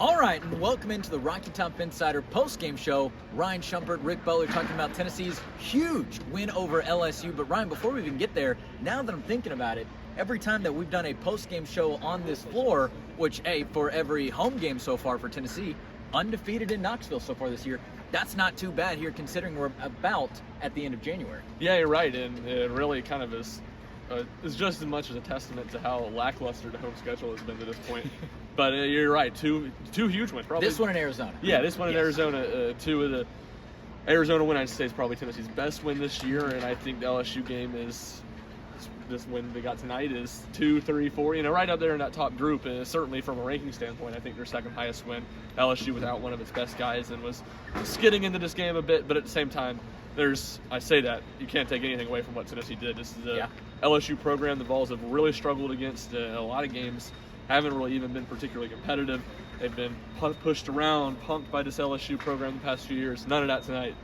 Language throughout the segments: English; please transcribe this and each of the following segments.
All right, and welcome into the Rocky Top Insider post-game show. Ryan Schumpert, Rick Butler talking about Tennessee's huge win over LSU. But Ryan, before we even get there, now that I'm thinking about it, every time that we've done a post-game show on this floor, which, for every home game so far for Tennessee, undefeated in Knoxville so far this year, that's not too bad here considering we're about at the end of January. Yeah, you're right, and it really kind of is just as much as a testament to how lackluster the home schedule has been to this point. But you're right, two huge wins. Probably this one in Arizona. Yeah, this one in Arizona. Two of the Arizona win, I'd say, is probably Tennessee's best win this year, and I think the LSU game is this win they got tonight is 2, 3, 4. Right up there in that top group. And certainly from a ranking standpoint, I think their second highest win. LSU without one of its best guys and was skidding into this game a bit, but at the same time, I say that you can't take anything away from what Tennessee did. This is a LSU program the Vols have really struggled against a lot of games. Haven't really even been particularly competitive. They've been pushed around, punked by this LSU program the past few years. None of that tonight.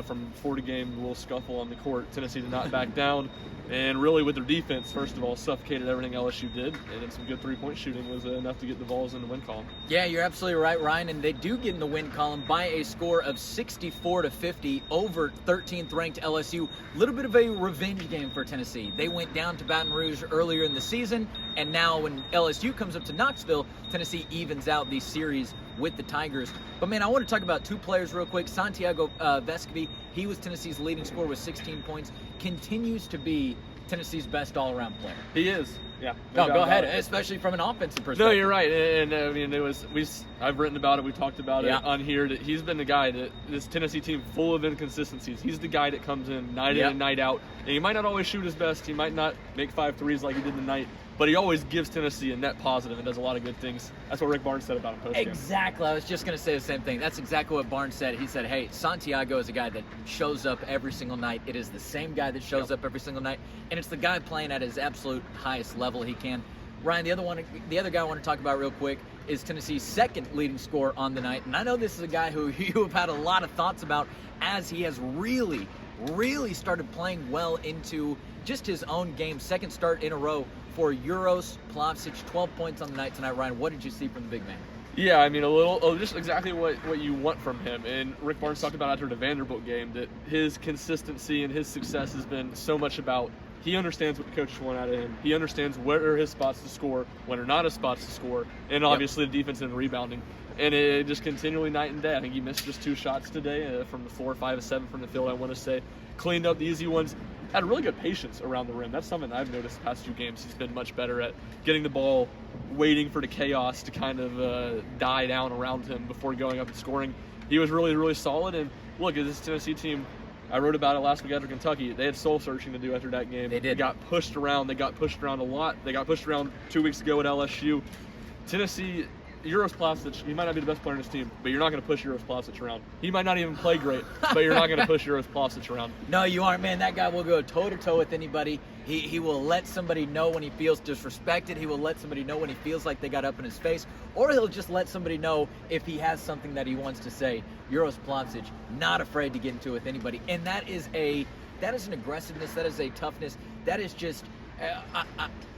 From 40-game little scuffle on the court, Tennessee did not back down. And really with their defense, first of all, suffocated everything LSU did. And then some good three-point shooting was enough to get the Vols in the win column. Yeah, you're absolutely right, Ryan. And they do get in the win column by a score of 64-50 over 13th-ranked LSU. A little bit of a revenge game for Tennessee. They went down to Baton Rouge earlier in the season. And now when LSU comes up to Knoxville, Tennessee evens out the series with the Tigers. But, man, I want to talk about two players real quick. Santiago Vescovi, he was Tennessee's leading scorer with 16 points, continues to be Tennessee's best all-around player. He is, yeah. No, go ahead, especially from an offensive perspective. No, you're right. And, I mean, I've written about it. We talked about it on here. That he's been the guy that this Tennessee team full of inconsistencies. He's the guy that comes in night in and night out. And he might not always shoot his best. He might not make 5 threes like he did tonight. But he always gives Tennessee a net positive and does a lot of good things. That's what Rick Barnes said about him post-game. Exactly. I was just going to say the same thing. That's exactly what Barnes said. He said, hey, Santiago is a guy that shows up every single night. It is the same guy that shows up every single night. And it's the guy playing at his absolute highest level he can. Ryan, the other guy I want to talk about real quick is Tennessee's second leading scorer on the night. And I know this is a guy who you have had a lot of thoughts about as he has really started playing well into just his own game. Second start in a row for Uros Plavsic, 12 points on the night tonight. Ryan, what did you see from the big man? Yeah, I mean, just exactly what you want from him. And Rick Barnes talked about after the Vanderbilt game that his consistency and his success has been so much about he understands what the coaches want out of him. He understands where are his spots to score, when are not his spots to score, and obviously the defense and rebounding. And it just continually night and day. I think he missed just 2 shots today from the floor, 5 of 7 from the field, I want to say. Cleaned up the easy ones. Had really good patience around the rim. That's something I've noticed the past few games. He's been much better at getting the ball, waiting for the chaos to kind of die down around him before going up and scoring. He was really solid. And look, at this Tennessee team, I wrote about it last week after Kentucky. They had soul searching to do after that game. They did. They got pushed around. They got pushed around a lot. They got pushed around 2 weeks ago at LSU. Tennessee, Uros Plavsic, he might not be the best player in his team, but you're not going to push Uros Plavsic around. He might not even play great, but you're not going to push Uros Plavsic around. No, you aren't, man. That guy will go toe-to-toe with anybody. He will let somebody know when he feels disrespected. He will let somebody know when he feels like they got up in his face. Or he'll just let somebody know if he has something that he wants to say. Uros Plavsic, not afraid to get into it with anybody. And that is an aggressiveness. That is a toughness. That is just...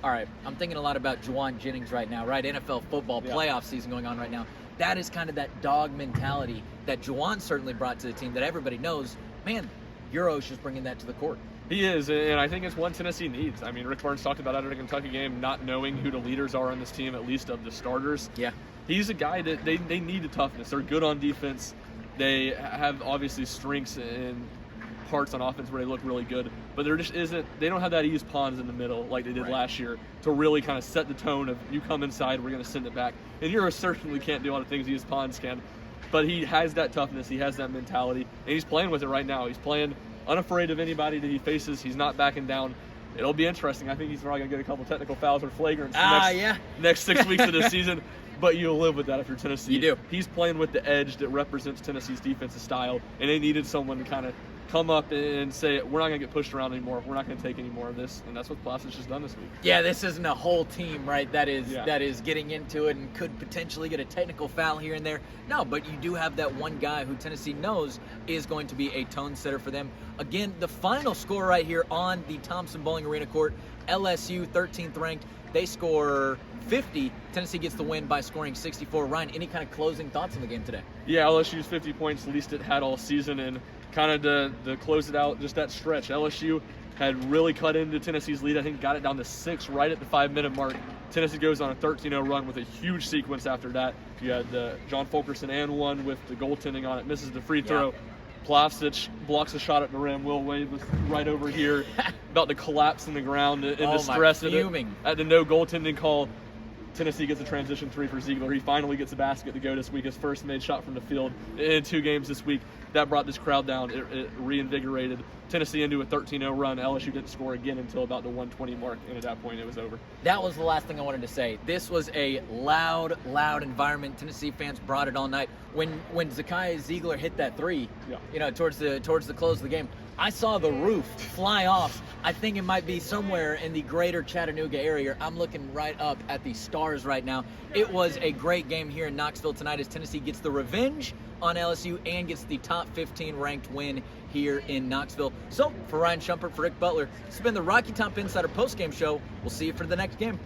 all right, I'm thinking a lot about Juwan Jennings right now, right? NFL football playoff season going on right now. That is kind of that dog mentality that Juwan certainly brought to the team that everybody knows. Man, Uros just bringing that to the court. He is, and I think it's one Tennessee needs. I mean, Rick Barnes talked about after the Kentucky game, not knowing who the leaders are on this team, at least of the starters. Yeah. He's a guy that they need the toughness. They're good on defense. They have obviously strengths and parts on offense where they look really good, but there just isn't. They don't have that ease pawns in the middle like they did last year to really kind of set the tone of you come inside, we're going to send it back. And Uros certainly can't do all the things ease pawns can, but he has that toughness. He has that mentality, and he's playing with it right now. He's playing unafraid of anybody that he faces. He's not backing down. It'll be interesting. I think he's probably going to get a couple technical fouls or flagrants next 6 weeks of the season. But you'll live with that if you're Tennessee. You do. He's playing with the edge that represents Tennessee's defensive style, and they needed someone to kind of come up and say, we're not going to get pushed around anymore. We're not going to take any more of this. And that's what Plavsic has done this week. Yeah, this isn't a whole team, right, that is getting into it and could potentially get a technical foul here and there. No, but you do have that one guy who Tennessee knows is going to be a tone setter for them. Again, the final score right here on the Thompson Bowling Arena court, LSU 13th ranked, They score 50. Tennessee gets the win by scoring 64. Ryan, any kind of closing thoughts on the game today? Yeah, LSU's 50 points, least it had all season, and kind of to close it out, just that stretch. LSU had really cut into Tennessee's lead. I think got it down to 6 right at the 5-minute mark. Tennessee goes on a 13-0 run with a huge sequence after that. You had John Fulkerson and one with the goaltending on it, misses the free throw. Plavsic blocks a shot at the rim. Will Wade was right over here, about to collapse in the ground in distress. At the no goaltending call, Tennessee gets a transition 3 for Ziegler. He finally gets a basket to go this week, his first made shot from the field in 2 games this week. That brought this crowd down. It reinvigorated Tennessee into a 13-0 run. LSU didn't score again until about the 120 mark, and at that point it was over. That was the last thing I wanted to say. This was a loud environment. Tennessee fans brought it all night. When Zakai Ziegler hit that 3, towards the close of the game, I saw the roof fly off. I think it might be somewhere in the greater Chattanooga area. I'm looking right up at the stars right now. It was a great game here in Knoxville tonight as Tennessee gets the revenge on LSU and gets the top 15 ranked win here in Knoxville. So, for Ryan Schumpert, for Rick Butler, this has been the Rocky Top Insider postgame show. We'll see you for the next game.